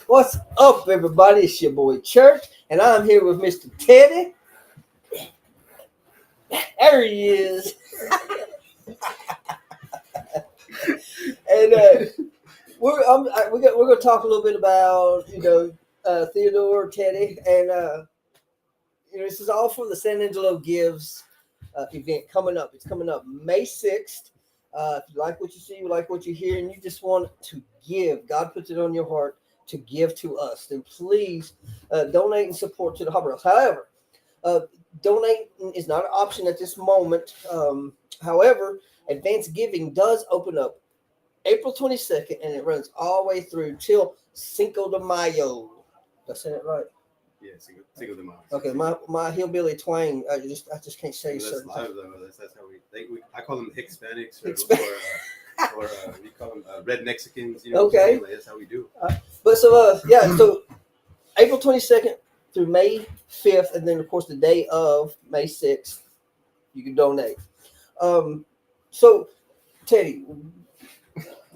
What's up, everybody? It's your boy Church, and I'm here with Mr. Teddy. There he is. And we're going to talk a little bit about, Theodore, Teddy, and, this is all for the San Angelo Gives event coming up. It's coming up May 6th. If you like what you see, you like what you hear, and you just want to give, God puts it on your heart to give to us, then please donate and support to the Hopper House. However, donate is not an option at this moment. However, advance giving does open up April 22nd, and it runs all the way through till Cinco de Mayo. Did I say that right? Yeah, Cinco de Mayo. Okay, my hillbilly twang, I just can't say that's certain live though. That's how I call them Hispanics or we call them red Mexicans. You know, okay, like, that's how we do. So April 22nd through May 5th, and then of course the day of May 6th, you can donate. So Teddy,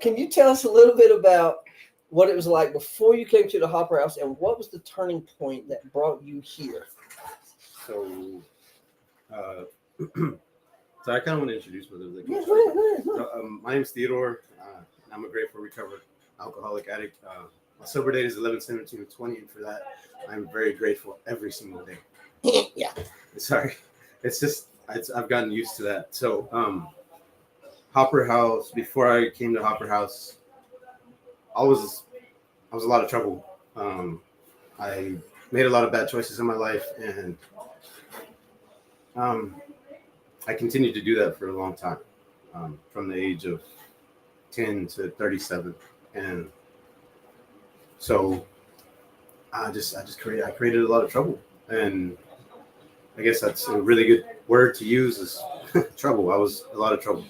can you tell us a little bit about what it was like before you came to the Hopper House, and what was the turning point that brought you here? So, so I kind of want to introduce myself. Go ahead. So, my name is Theodore. I'm a grateful recovered alcoholic addict. My sober date is 11/17/20, and for that, I'm very grateful every single day. Yeah. Sorry, I've gotten used to that. So, Hopper House. Before I came to Hopper House, I was a lot of trouble. I made a lot of bad choices in my life, and I continued to do that for a long time, from the age of 10 to 37, and so I created a lot of trouble, and I guess that's a really good word to use is trouble. I was a lot of trouble.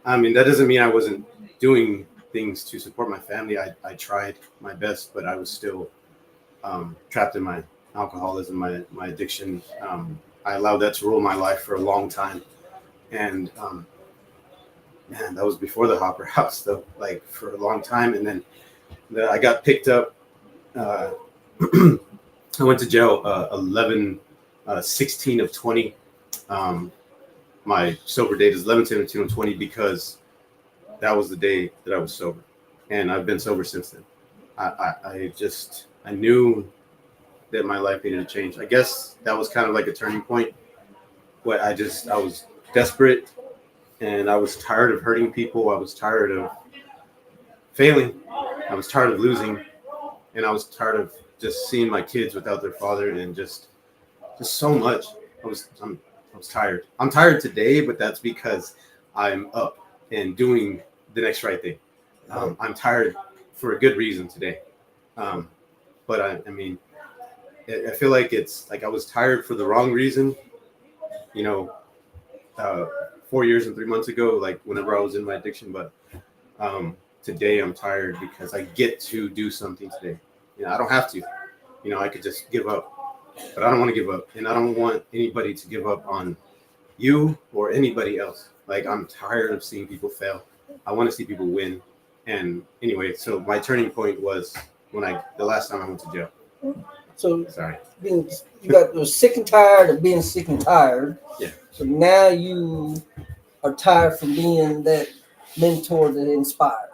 I mean, that doesn't mean I wasn't doing things to support my family. I tried my best, but I was still trapped in my alcoholism, my addiction. I allowed that to rule my life for a long time. And man, that was before the Hopper House, though, like for a long time. And then I got picked up. I went to jail 16 of 20. My sober date is 11/17/20 because that was the day that I was sober, and I've been sober since then. I knew that my life needed to change. I guess that was kind of like a turning point. Where I was desperate, and I was tired of hurting people. I was tired of failing. I was tired of losing, and I was tired of just seeing my kids without their father, and just so much. I was tired. I'm tired today, but that's because I'm up and doing the next right thing. I'm tired for a good reason today. But I mean, I feel like it's like I was tired for the wrong reason. 4 years and 3 months ago, like whenever I was in my addiction, but today I'm tired because I get to do something today. I don't have to. I could just give up. But I don't want to give up, and I don't want anybody to give up on you or anybody else. Like, I'm tired of seeing people fail. I want to see people win. And anyway, so my turning point was the last time I went to jail. So sorry, you was sick and tired of being sick and tired. Yeah. So now you are tired from being that mentor that inspired.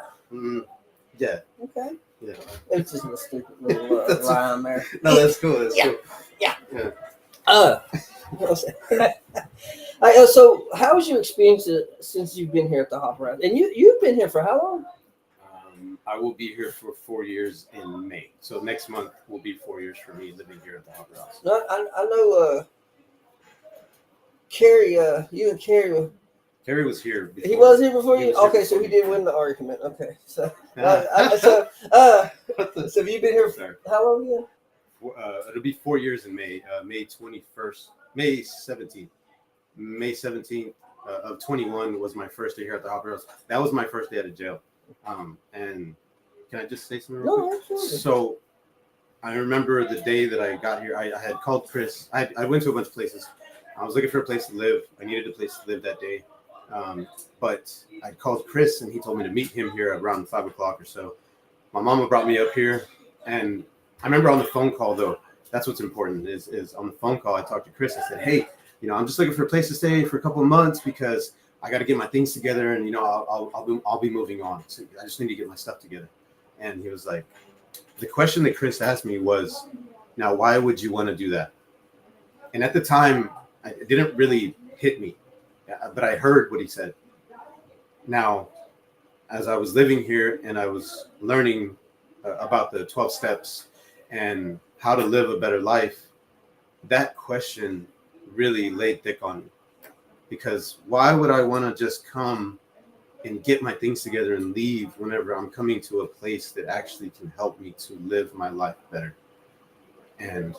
Yeah. Okay. Yeah. It's just a stupid little rhyme there. No, that's cool. That's cool. Yeah. Yeah. So how was your experience since you've been here at the Hopper House? And you've been here for how long? I will be here for 4 years in May. So next month will be 4 years for me living here at the Hopper House. I know Carrie, you and Carrie. Carrie was here before. He was here before you? Okay, so he did win the argument. Okay. So so have you been here for how long again? It'll be 4 years in May. May 21st, May 17th. May 17th of 21 was my first day here at the Hopper House. That was my first day out of jail. And can I just say something real quick? Absolutely. So I remember the day that I got here, I had called Chris. I went to a bunch of places. I was looking for a place to live. I needed a place to live that day. But I called Chris, and he told me to meet him here around 5 o'clock or so. My mama brought me up here. And I remember on the phone call though, that's what's important is on the phone call I talked to Chris. I said, hey, I'm just looking for a place to stay for a couple of months because I got to get my things together, and I'll be moving on. So I just need to get my stuff together. And he was like, the question that Chris asked me was, now why would you want to do that? And at the time, it didn't really hit me, but I heard what he said. Now, as I was living here and I was learning about the 12 steps and how to live a better life, that question really laid thick on me. Because why would I want to just come and get my things together and leave whenever I'm coming to a place that actually can help me to live my life better? And,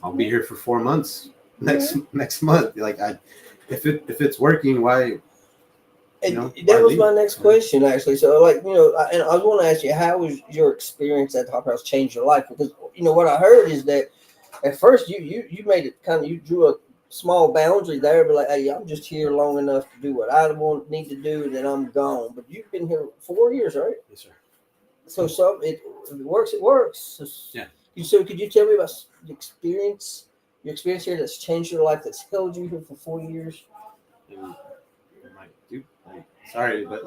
I'll be here for 4 months next month. Like if it's working, why? That was my next question, actually. So, and I was want to ask you, how was your experience at the Hop House changed your life? Because what I heard is that at first you made it you drew a small boundary there, but like, hey, I'm just here long enough to do what I need to do, and then I'm gone. But you've been here 4 years, right? Yes, sir. So if it works, it works. Yeah. So could you tell me about your experience here that's changed your life, that's held you here for 4 years? Sorry, but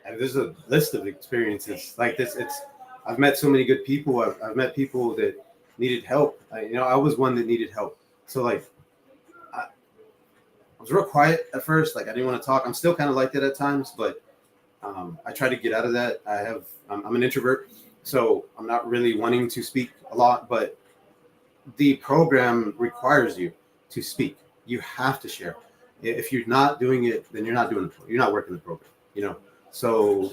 there's a list of experiences like this. I've met so many good people. I've met people that needed help. I was one that needed help. So I was real quiet at first. I didn't want to talk. I'm still kind of like that at times, but I try to get out of that. I'm an introvert, so I'm not really wanting to speak a lot, but the program requires you to speak. You have to share. If you're not doing it, then you're not working the program, So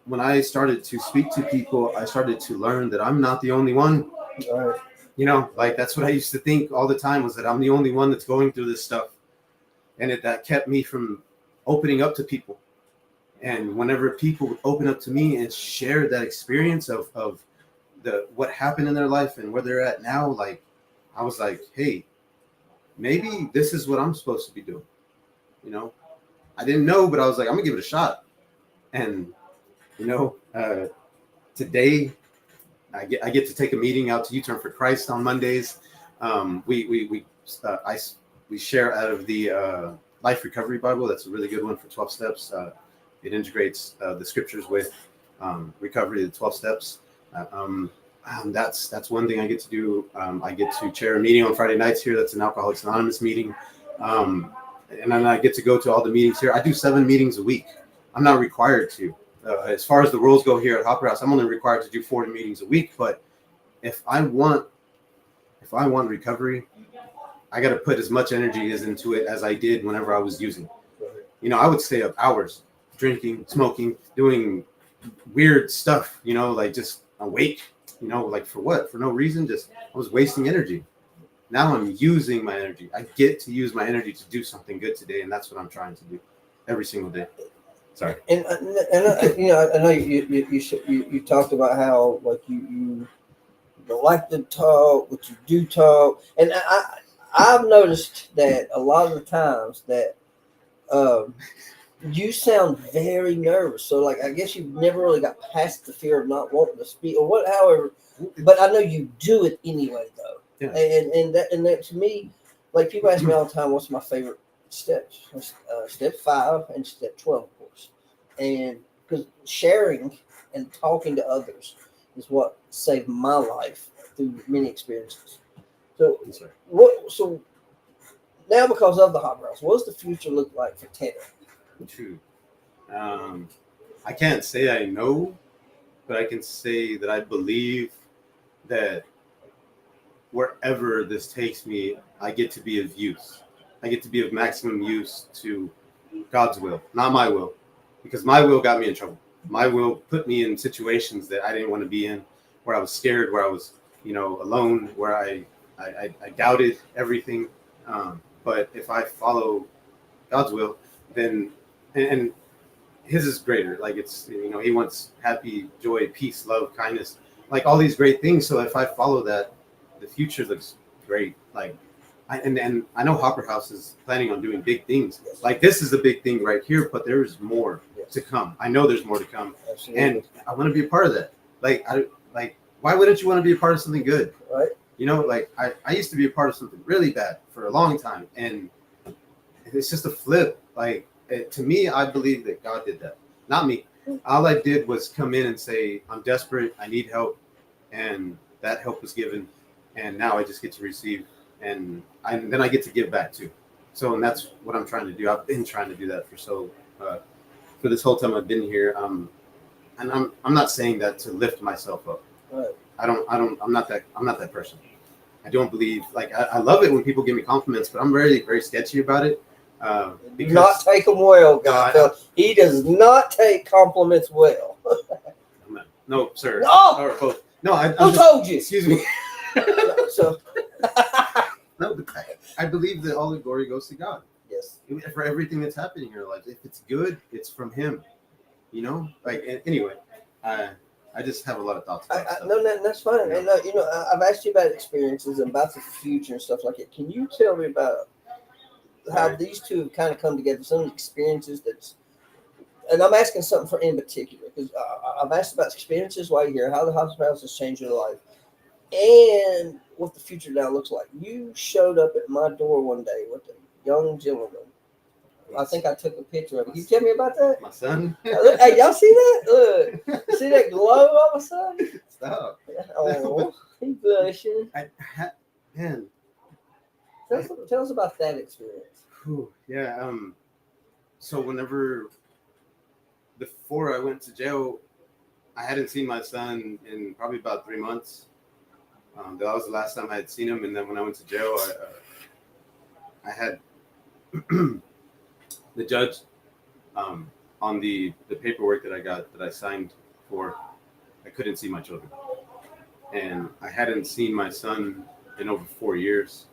when I started to speak to people, I started to learn that I'm not the only one. Right. That's what I used to think all the time, was that I'm the only one that's going through this stuff. And that kept me from opening up to people. And whenever people would open up to me and share that experience of what happened in their life and where they're at now, I was like, hey, maybe this is what I'm supposed to be doing. I didn't know, but I was like, I'm gonna give it a shot. And today I get to take a meeting out to U-Turn for Christ on Mondays. We share out of the Life Recovery Bible. That's a really good one for 12 steps. It integrates the scriptures with recovery, the 12 steps. That's one thing I get to do. I get to chair a meeting on Friday nights here. That's an Alcoholics Anonymous meeting. And then I get to go to all the meetings here. I do 7 meetings a week. I'm not required to. As far as the rules go here at Hopper House, I'm only required to do 40 meetings a week. But if I want recovery, I got to put as much energy into it as I did whenever I was using. I would stay up hours drinking, smoking, doing weird stuff, just awake, for what? For no reason. Just I was wasting energy. Now I'm using my energy. I get to use my energy to do something good today, and that's what I'm trying to do every single day. Sorry. And I know you talked about how you don't like to talk, but you do talk, and I've noticed that a lot of the times that you sound very nervous. So I guess you've never really got past the fear of not wanting to speak or what. However, but I know you do it anyway, though. Yeah. And that to me, people ask me all the time, what's my favorite steps? Step 5 and step 12, of course. And because sharing and talking to others is what saved my life through many experiences. So So now, because of the Hopper House, what does the future look like for Tanner? True. I can't say I know, but I can say that I believe that wherever this takes me, I get to be of use. I get to be of maximum use to God's will, not my will, because my will got me in trouble. My will put me in situations that I didn't want to be in, where I was scared, where I was, alone, where I doubted everything. But if I follow God's will, then and His is greater. It's He wants happy, joy, peace, love, kindness, all these great things. So if I follow that, the future looks great. And I know Hopper House is planning on doing big things. This is a big thing right here, but there's more to come. I know there's more to come. Absolutely. And I want to be a part of that. Like why wouldn't you want to be a part of something good? Right. You know, like I used to be a part of something really bad for a long time, and it's just a flip. Like to me, I believe that God did that, not me. All I did was come in and say, I'm desperate, I need help, and that help was given, and now I just get to receive, and then I get to give back too. So, and that's what I'm trying to do. I've been trying to do that for this whole time I've been here. And I'm not saying that to lift myself up. Right. I'm not that person. I don't believe, like, I love it when people give me compliments, but I'm very, very sketchy about it. Do not take them well, God. He does not take compliments well. No, sir. No! Or both. No, Who told you? Excuse me. So, no, but I believe that all the glory goes to God. yes. For everything that's happening in your life. If it's good, it's from Him. You know? Like, anyway, I just have a lot of thoughts about stuff. No, that's fine. And, I've asked you about experiences and about the future and stuff like that. Can you tell me about how these two have kind of come together, some of the experiences and I'm asking something in particular, because I've asked about experiences while you're here, how the hospitality has changed your life, and what the future now looks like. You showed up at my door one day with a young gentleman. I think I took a picture of it. Can you tell me about that? My son. Look, hey, y'all see that? Look, you see that glow on my son? Stop. Oh, he's blushing. Man. Tell us about that experience. Yeah. So before I went to jail, I hadn't seen my son in probably about 3 months. That was the last time I had seen him. And then when I went to jail, I had the judge on the paperwork that I signed for. I couldn't see my children, and I hadn't seen my son in over 4 years.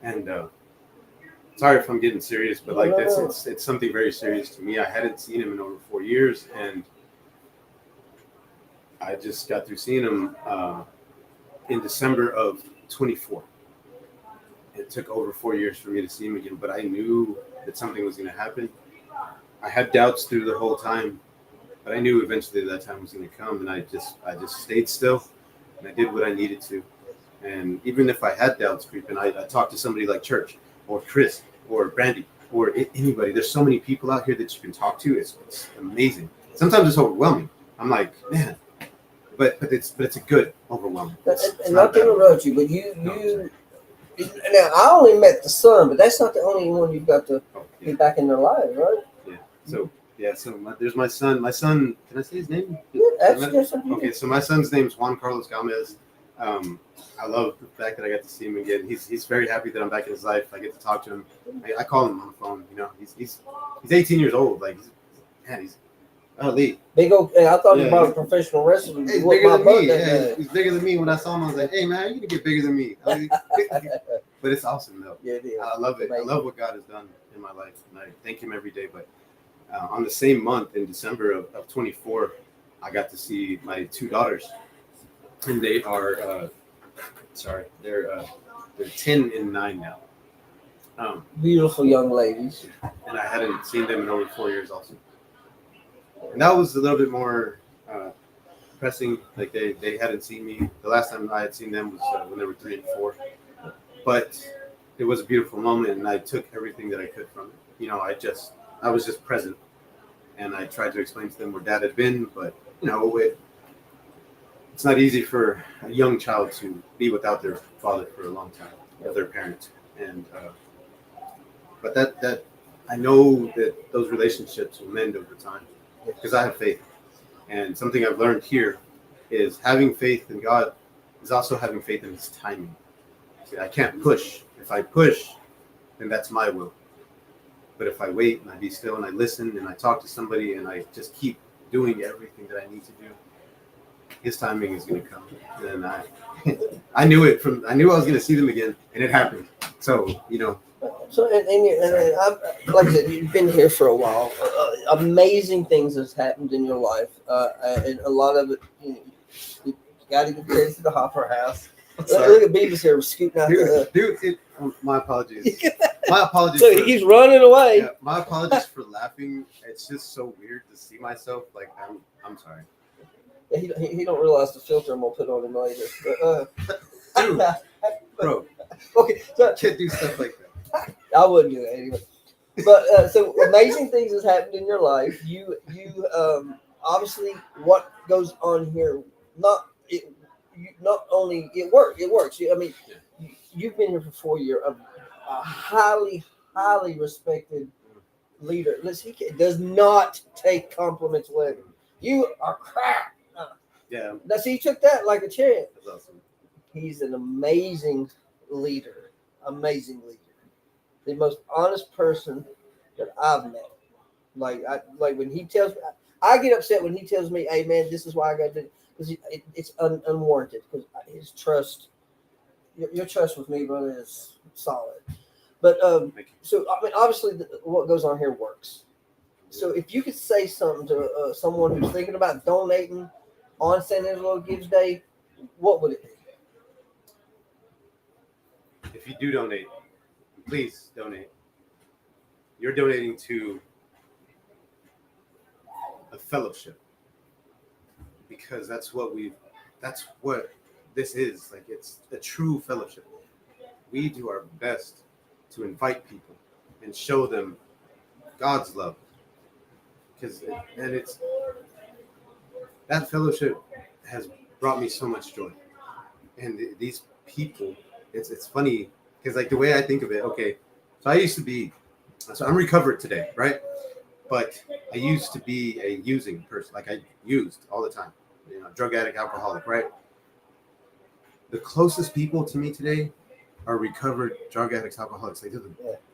And sorry if I'm getting serious, but like it's something very serious to me. I hadn't seen him in over 4 years, and I just got through seeing him in December of 24. It took over 4 years for me to see him again, but I knew that something was going to happen. I had doubts through the whole time, but I knew eventually that time was going to come, and I just stayed still, and I did what I needed to. And even if I had doubts creeping, I talked to somebody like Church or Chris or Brandy or anybody. There's so many people out here that you can talk to. It's amazing. Sometimes it's overwhelming. I'm like, man, but it's a good overwhelming. And not to interrupt you, but you now I only met the son, but that's not the only one you've got to be back in their lives, right? Yeah. So there's my son. My son, can I say his name? Yeah, absolutely. Okay, so my son's name is Juan Carlos Gamez. I love the fact that I got to see him again. He's very happy that I'm back in his life. I get to talk to him. I call him on the phone. You know, he's 18 years old. Like, he's Lee. Big old. I thought he brought a professional wrestler. He's bigger than me. Yeah, he's bigger than me. When I saw him, I was like, hey man, you can get bigger than me. But it's awesome though. Yeah, it is. I love it. Amazing. I love what God has done in my life, and I thank Him every day. But on the same month in December of 24, I got to see my two daughters, and they are they're 10 and 9 now. Beautiful young ladies. And I hadn't seen them in over 4 years also. And that was a little bit more pressing. Like they hadn't seen me. The last time I had seen them was when they were 3 and 4. But it was a beautiful moment, and I took everything that I could from it. You know, I was just present, and I tried to explain to them where Dad had been. But you know, it's not easy for a young child to be without their father for a long time, or their parent. And but that I know that those relationships will mend over time because I have faith. And something I've learned here is having faith in God is also having faith in His timing. See, I can't push. If I push, then that's my will. But if I wait and I be still and I listen and I talk to somebody and I just keep doing everything that I need to do, His timing is going to come. And I knew it I knew I was going to see them again, and it happened. So, you know. So, and like I said, you've been here for a while. Amazing things has happened in your life. And a lot of it, you got to give credit to the Hopper House. Look at Beavis here scooting out my apologies. My apologies. So he's running away. Yeah, my apologies for laughing. It's just so weird to see myself. Like, I'm sorry. He don't realize the filter I'm gonna put on him later. But, Dude, bro, okay, so can't do stuff like that. I wouldn't do that anyway. But so amazing things has happened in your life. You obviously what goes on here. Not only it works. It works. I mean, you've been here for 4 years. A highly respected leader. Listen, he does not take compliments well. You are crap. Yeah, Now, see, he took that like a champ. that's awesome. He's an amazing leader. Amazing leader. The most honest person that I've met. Like when he tells me, I get upset when he tells me, "Hey man, this is why I got to," because it's unwarranted. Because his trust, your trust with me, brother, is solid. But so I mean, obviously, what goes on here works. So if you could say something to someone who's thinking about donating on San Angelo Gives Day, what would it be? If you do donate, please donate. You're donating to a fellowship, because that's what this is. Like, it's a true fellowship. We do our best to invite people and show them God's love, because that fellowship has brought me so much joy. And these people, it's funny because, like, the way I think of it, okay, so I'm recovered today, right? But I used to be a using person. Like, I used all the time, drug addict, alcoholic, right? The closest people to me today are recovered drug addicts, alcoholics.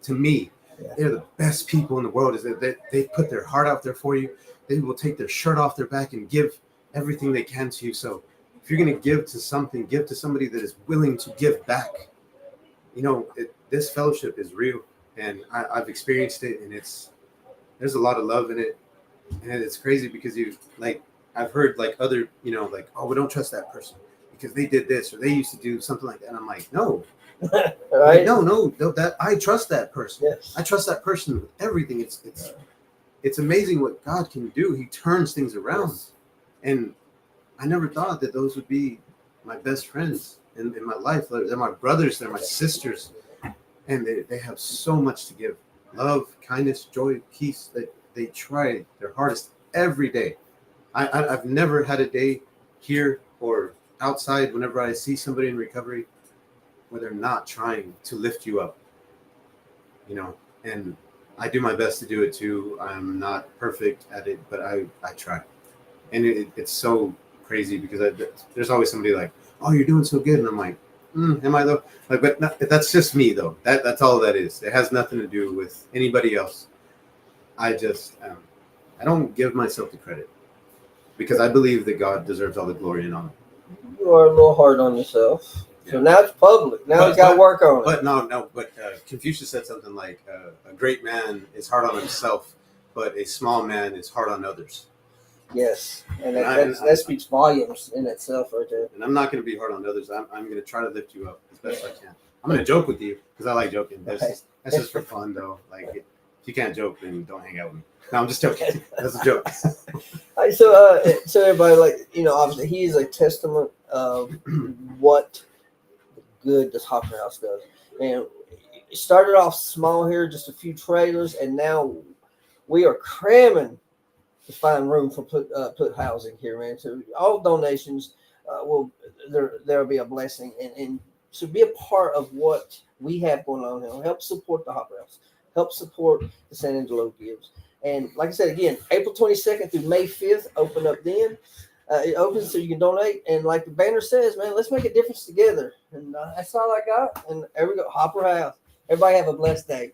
To me, they're the best people in the world. Is that they put their heart out there for you. They will take their shirt off their back and give everything they can to you. So if you're going to give to something, give to somebody that is willing to give back. This fellowship is real, and I've experienced it, and there's a lot of love in it, and it's crazy because I've heard like other, like, oh, we don't trust that person because they did this or they used to do something like that, and I'm like, no. Right? No, that I trust that person. Yes. I trust that person with everything. It's amazing what God can do. He turns things around. Yes. And I never thought that those would be my best friends in my life. They're my brothers, they're my sisters, and they have so much to give. Love, kindness, joy, peace. They try their hardest every day. I've never had a day here or outside whenever I see somebody in recovery where they're not trying to lift you up, and I do my best to do it too. I'm not perfect at it, but I try. And it's so crazy because there's always somebody like, oh, you're doing so good. And I'm like, am I though? Like, but that's just me though. That's all that is. It has nothing to do with anybody else. I just, I don't give myself the credit because I believe that God deserves all the glory and honor. You are a little hard on yourself. So now it's public. Now you got to work on it. But no. But Confucius said something like, a great man is hard on himself, but a small man is hard on others. Yes, and that speaks volumes in itself right there. And I'm not going to be hard on others. I'm going to try to lift you up as best I can. I'm going to joke with you because I like joking. That's just for fun, though. Like, if you can't joke, then don't hang out with me. No, I'm just joking. That's a joke. All right, so everybody, obviously he is a testament of what good this Hopper House does. And it started off small here, just a few trailers, and now we are cramming to find room for put housing here, man. So all donations there'll be a blessing, and so be a part of what we have going on here. Help support the Hopper House. Help support the San Angelo Gives. And like I said, again, April 22nd through May 5th, open up then. It opens so you can donate. And like the banner says, man, let's make a difference together. And that's all I got. And there we go, Hopper House. Everybody have a blessed day.